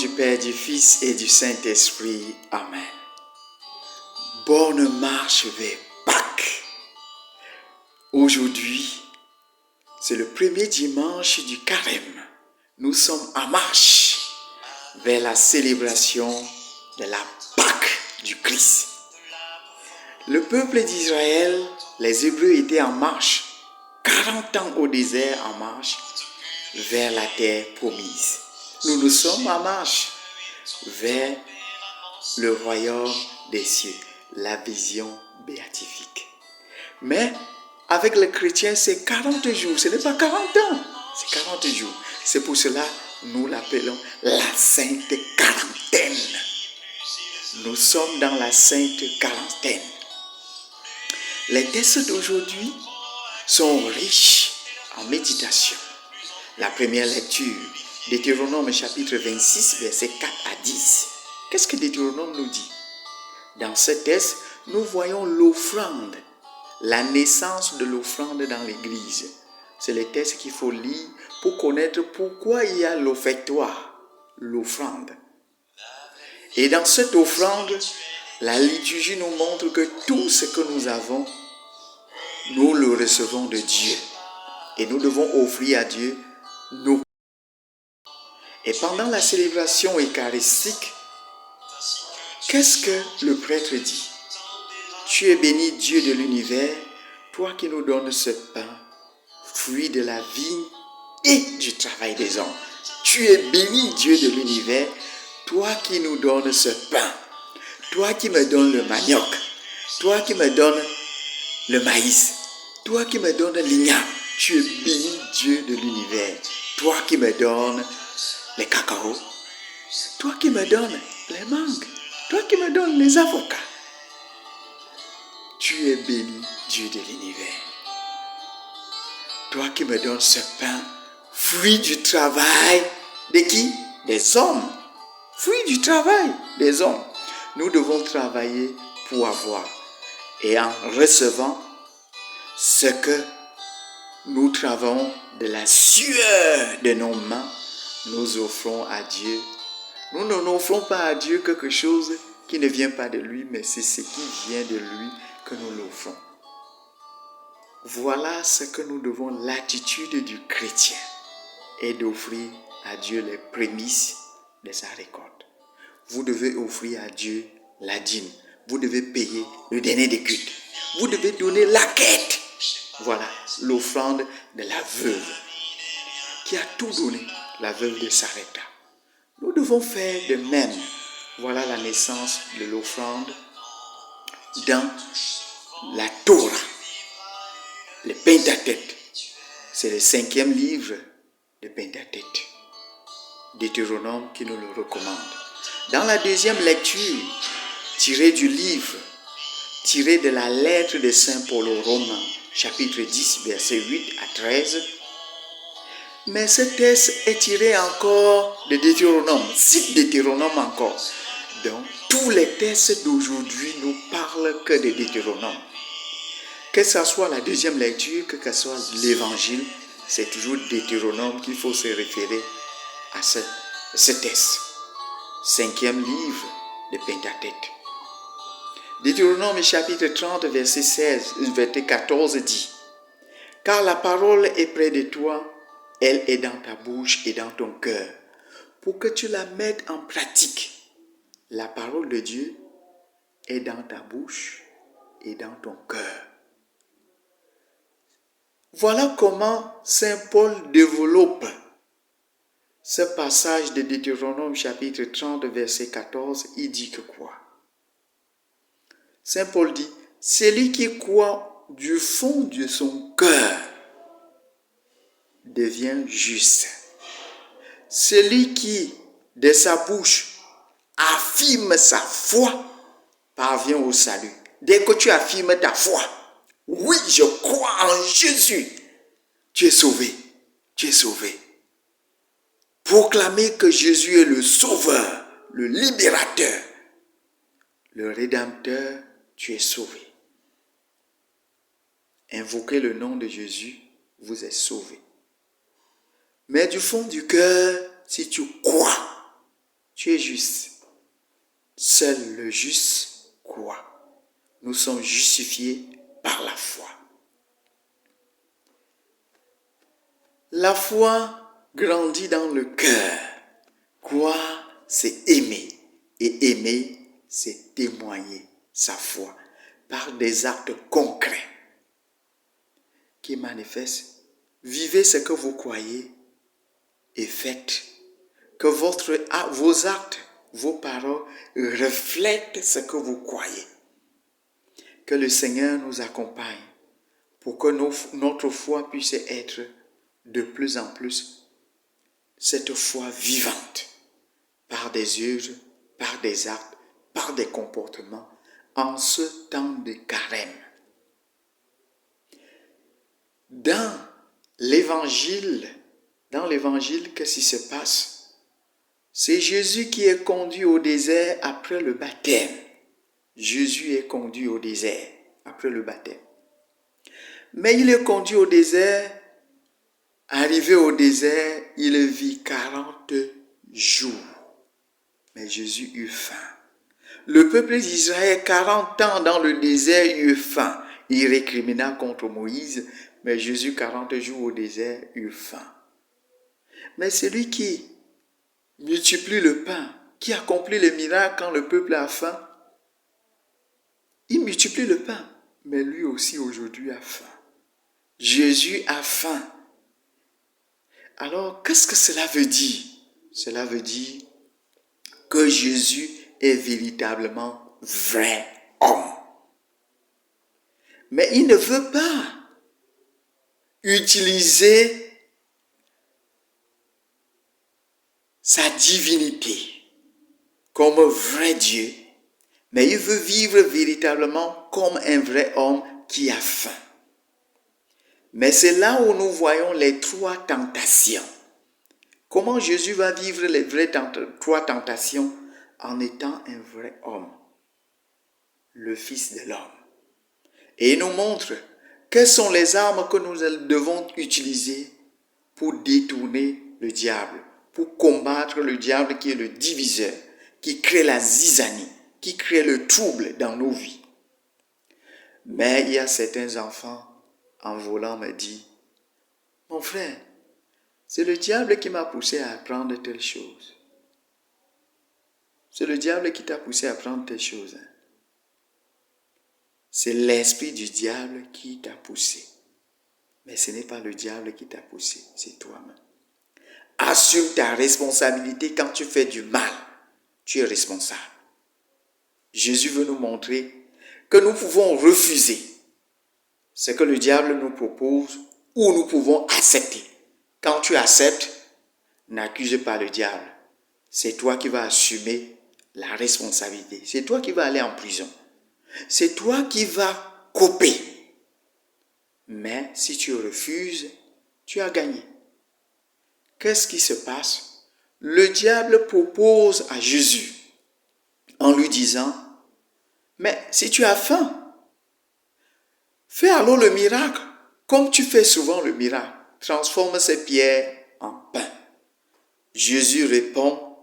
du Père, du Fils et du Saint-Esprit. Amen. Bonne marche vers Pâques. Aujourd'hui, c'est le premier dimanche du Carême. Nous sommes en marche vers la célébration de la Pâque du Christ. Le peuple d'Israël, les Hébreux étaient en marche, 40 ans au désert en marche vers la terre promise. Nous sommes en marche vers le royaume des cieux, la vision béatifique. Mais avec les chrétiens, c'est 40 jours, ce n'est pas 40 ans, c'est 40 jours. C'est pour cela que nous l'appelons la Sainte Quarantaine. Nous sommes dans la Sainte Quarantaine. Les textes d'aujourd'hui sont riches en méditation. La première lecture, Deutéronome chapitre 26, versets 4 à 10. Qu'est-ce que Deutéronome nous dit? Dans ce texte, nous voyons l'offrande, la naissance de l'offrande dans l'église. C'est le texte qu'il faut lire pour connaître pourquoi il y a l'offertoire, l'offrande. Et dans cette offrande, la liturgie nous montre que tout ce que nous avons, nous le recevons de Dieu. Et nous devons offrir à Dieu nos. Et pendant la célébration eucharistique, qu'est-ce que le prêtre dit? Tu es béni, Dieu de l'univers, toi qui nous donnes ce pain, fruit de la vigne et du travail des hommes. Tu es béni, Dieu de l'univers, toi qui nous donnes ce pain, toi qui me donnes le manioc, toi qui me donnes le maïs, toi qui me donnes l'igname. Tu es béni, Dieu de l'univers, toi qui me donnes les cacao, toi qui me donnes les mangues, toi qui me donnes les avocats. Tu es béni, Dieu de l'univers. Toi qui me donnes ce pain, fruit du travail de qui? Des hommes. Fruit du travail des hommes. Nous devons travailler pour avoir. Et en recevant ce que nous travaillons de la sueur de nos mains, nous offrons à Dieu. Nous n'offrons pas à Dieu quelque chose qui ne vient pas de lui, mais c'est ce qui vient de lui que nous l'offrons. Voilà ce que nous devons, l'attitude du chrétien, est d'offrir à Dieu les prémices de sa récolte. Vous devez offrir à Dieu la dîme. Vous devez payer le dernier des cultes. Vous devez donner la quête. Voilà l'offrande de la veuve qui a tout donné, la veuve de Sarepta. Nous devons faire de même. Voilà la naissance de l'offrande dans la Torah, le Pentateuque. C'est le 5e livre de Pentateuque, Deutéronome qui nous le recommande. Dans la deuxième lecture, tirée du livre, tirée de la lettre de Saint Paul aux Romains, chapitre 10, versets 8 à 13, mais ce texte est tiré encore de Deutéronome, cite Deutéronome encore. Donc, tous les textes d'aujourd'hui nous parlent que de Deutéronome. Que ce soit la deuxième lecture, que ce soit l'évangile, c'est toujours Deutéronome qu'il faut se référer à ce texte. 5e livre de Pentateuque. Deutéronome chapitre 30, verset 14 dit: Car la parole est près de toi, elle est dans ta bouche et dans ton cœur, pour que tu la mettes en pratique. La parole de Dieu est dans ta bouche et dans ton cœur. Voilà comment Saint Paul développe ce passage de Deutéronome chapitre 30, verset 14. Il dit que quoi? Saint Paul dit: celui qui croit du fond de son cœur devient juste. Celui qui, de sa bouche, affirme sa foi parvient au salut. Dès que tu affirmes ta foi, oui, je crois en Jésus, tu es sauvé. Tu es sauvé. Proclamer que Jésus est le sauveur, le libérateur, le rédempteur, tu es sauvé. Invoquez le nom de Jésus, vous êtes sauvé. Mais du fond du cœur, si tu crois, Tu es juste. Seul le juste croit. Nous sommes justifiés par la foi. La foi grandit dans le cœur. Croire, c'est aimer. Et aimer, c'est témoigner sa foi par des actes concrets qui manifestent. Vivez ce que vous croyez et faites. Que vos actes, vos paroles reflètent ce que vous croyez. Que le Seigneur nous accompagne pour que notre foi puisse être de plus en plus cette foi vivante par des œuvres, par des actes, par des comportements en ce temps de carême. Dans l'évangile, qu'est-ce qui se passe? C'est Jésus qui est conduit au désert après le baptême. Jésus est conduit au désert après le baptême. Mais il est conduit au désert. Arrivé au désert, il vit 40 jours. Mais Jésus eut faim. Le peuple d'Israël, 40 ans dans le désert, eut faim. Il récrimina contre Moïse, mais Jésus, 40 jours au désert, eut faim. Mais celui qui multiplie le pain, qui accomplit le miracle quand le peuple a faim, il multiplie le pain, mais lui aussi aujourd'hui a faim. Jésus a faim. Alors, qu'est-ce que cela veut dire? Cela veut dire que Jésus est véritablement vrai homme. Mais il ne veut pas utiliser sa divinité comme vrai Dieu, mais il veut vivre véritablement comme un vrai homme qui a faim. Mais c'est là où nous voyons les 3 tentations. Comment Jésus va vivre les vraies 3 tentations en étant un vrai homme, le Fils de l'homme. Et il nous montre quelles sont les armes que nous devons utiliser pour détourner le diable, pour combattre le diable qui est le diviseur, qui crée la zizanie, qui crée le trouble dans nos vies. Mais il y a certains enfants, en volant, me disent, « Mon frère, c'est le diable qui m'a poussé à apprendre telle chose. C'est le diable qui t'a poussé à apprendre telle chose. C'est l'esprit du diable qui t'a poussé. Mais ce n'est pas le diable qui t'a poussé, c'est toi-même. Assume ta responsabilité quand tu fais du mal. Tu es responsable. Jésus veut nous montrer que nous pouvons refuser ce que le diable nous propose ou nous pouvons accepter. Quand tu acceptes, n'accuse pas le diable. C'est toi qui vas assumer la responsabilité. C'est toi qui vas aller en prison. C'est toi qui vas couper. Mais si tu refuses, tu as gagné. Qu'est-ce qui se passe? Le diable propose à Jésus en lui disant, mais si tu as faim, fais alors le miracle, comme tu fais souvent le miracle. Transforme ces pierres en pain. Jésus répond,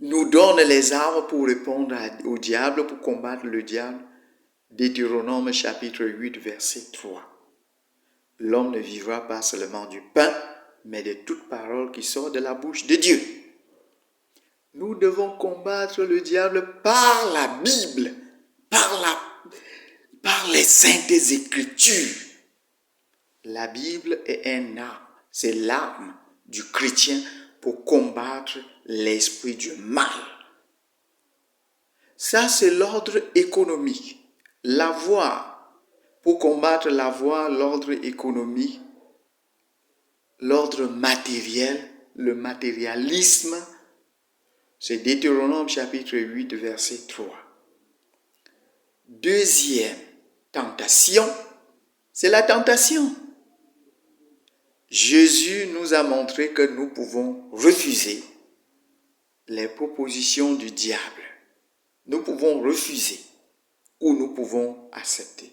nous donne les armes pour répondre au diable, pour combattre le diable. Deutéronome chapitre 8, verset 3. L'homme ne vivra pas seulement du pain, mais de toute parole qui sort de la bouche de Dieu. Nous devons combattre le diable par la Bible, par les saintes écritures. La Bible est un arme, c'est l'arme du chrétien pour combattre l'esprit du mal. Ça, c'est l'ordre économique. L'avoir, pour combattre l'avoir, l'ordre économique, l'ordre matériel, le matérialisme, c'est Deutéronome chapitre 8, verset 3. Deuxième tentation, c'est la tentation. Jésus nous a montré que nous pouvons refuser les propositions du diable. Nous pouvons refuser ou nous pouvons accepter.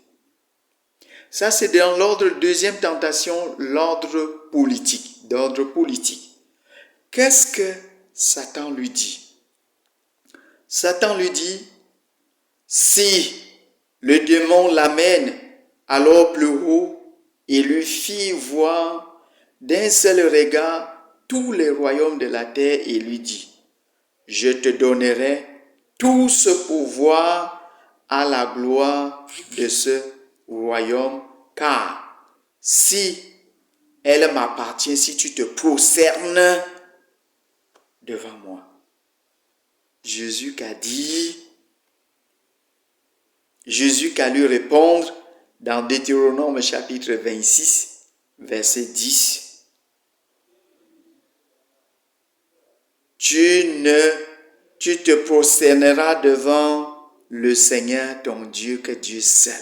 Ça, c'est dans l'ordre deuxième tentation, l'ordre politique, d'ordre politique. Qu'est-ce que Satan lui dit? Satan lui dit, si le démon l'amène alors plus haut et lui fit voir d'un seul regard tous les royaumes de la terre et lui dit, je te donnerai tout ce pouvoir à la gloire de ce royaume, car si elle m'appartient, si tu te prosternes devant moi. Jésus qu'a lui répondre dans Deutéronome chapitre 26, verset 10. Tu te prosterneras devant le Seigneur ton Dieu, que Dieu seul.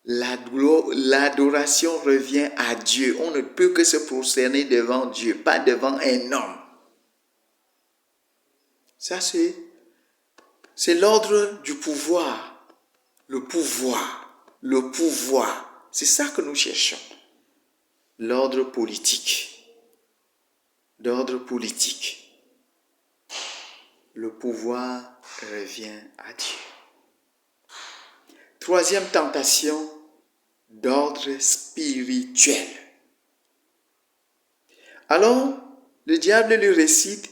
L'adoration revient à Dieu. On ne peut que se prosterner devant Dieu, pas devant un homme. Ça, c'est l'ordre du pouvoir. Le pouvoir. C'est ça que nous cherchons. L'ordre politique. Le pouvoir revient à Dieu. Troisième tentation, d'ordre spirituel. Alors, le diable lui récite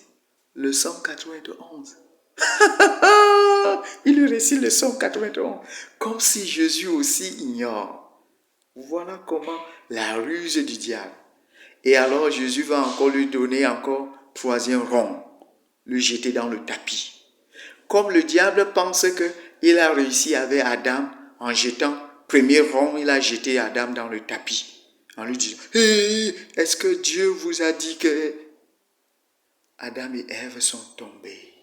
le Psaume 91. Il lui récite le Psaume 91, comme si Jésus aussi ignore. Voilà comment la ruse du diable. Et alors Jésus va encore lui donner encore troisième rond, lui jeter dans le tapis. Comme le diable pense qu'il a réussi avec Adam en jetant premier rond, il a jeté Adam dans le tapis. En lui disant, hey, est-ce que Dieu vous a dit que Adam et Ève sont tombés?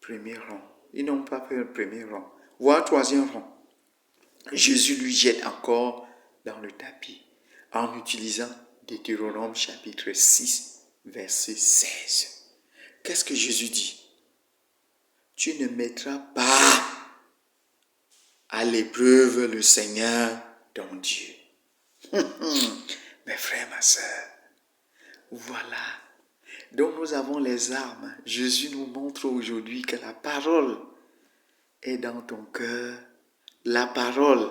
Premier rond. Ils n'ont pas fait le premier rond. Voilà troisième rond. Jésus lui jette encore dans le tapis en utilisant Deutéronome chapitre 6, verset 16. Qu'est-ce que Jésus dit? Tu ne mettras pas à l'épreuve le Seigneur ton Dieu. Mes frères, ma soeur, voilà. Donc nous avons les armes. Jésus nous montre aujourd'hui que la parole est dans ton cœur. La parole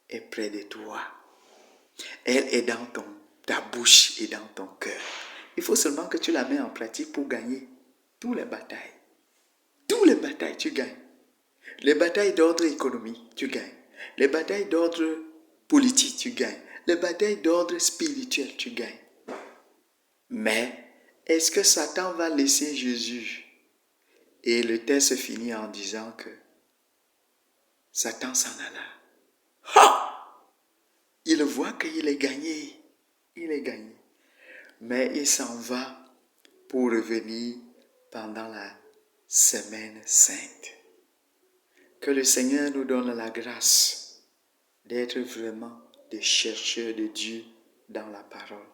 est près de toi. Elle est dans ta bouche et dans ton cœur. Il faut seulement que tu la mets en pratique pour gagner toutes les batailles. Toutes les batailles, tu gagnes. Les batailles d'ordre économique, tu gagnes. Les batailles d'ordre politique, tu gagnes. Les batailles d'ordre spirituel, tu gagnes. Mais, est-ce que Satan va laisser Jésus? Et le texte finit en disant que Satan s'en alla. Ha! Il voit qu'il est gagné. Il est gagné. Mais il s'en va pour revenir pendant la semaine sainte. Que le Seigneur nous donne la grâce d'être vraiment des chercheurs de Dieu dans la parole,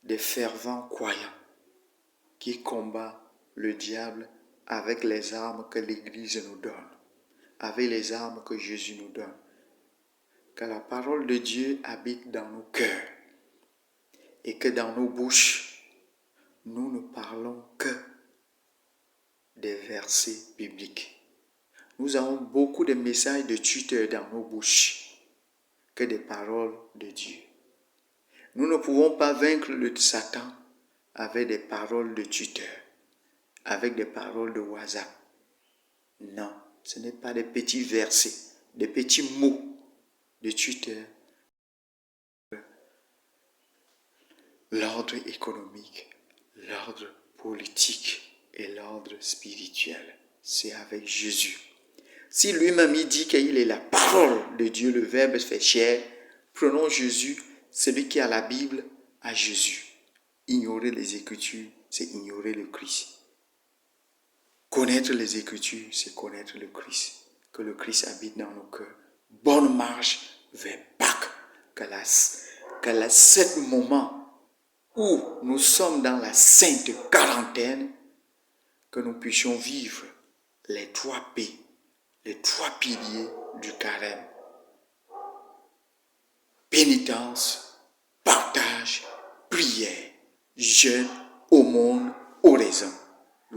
des fervents croyants qui combattent le diable avec les armes que l'Église nous donne, avec les armes que Jésus nous donne. Que la parole de Dieu habite dans nos cœurs et que dans nos bouches, nous ne parlons que des versets bibliques. Nous avons beaucoup de messages de Twitter dans nos bouches que des paroles de Dieu. Nous ne pouvons pas vaincre le Satan avec des paroles de Twitter, avec des paroles de WhatsApp. Non, ce n'est pas des petits versets, des petits mots de Twitter. L'ordre économique, l'ordre politique et l'ordre spirituel, c'est avec Jésus. Si lui-même il dit qu'il est la parole de Dieu, le Verbe fait chair, prenons Jésus, celui qui a la Bible, à Jésus. Ignorer les Écritures, c'est ignorer le Christ. Connaître les Écritures, c'est connaître le Christ. Que le Christ habite dans nos cœurs. Bonne marche vers Pâques. Que cet moment où nous sommes dans la sainte quarantaine, que nous puissions vivre les 3 P, les 3 piliers du carême. Pénitence, partage, prière, jeûne, aumône, oraison.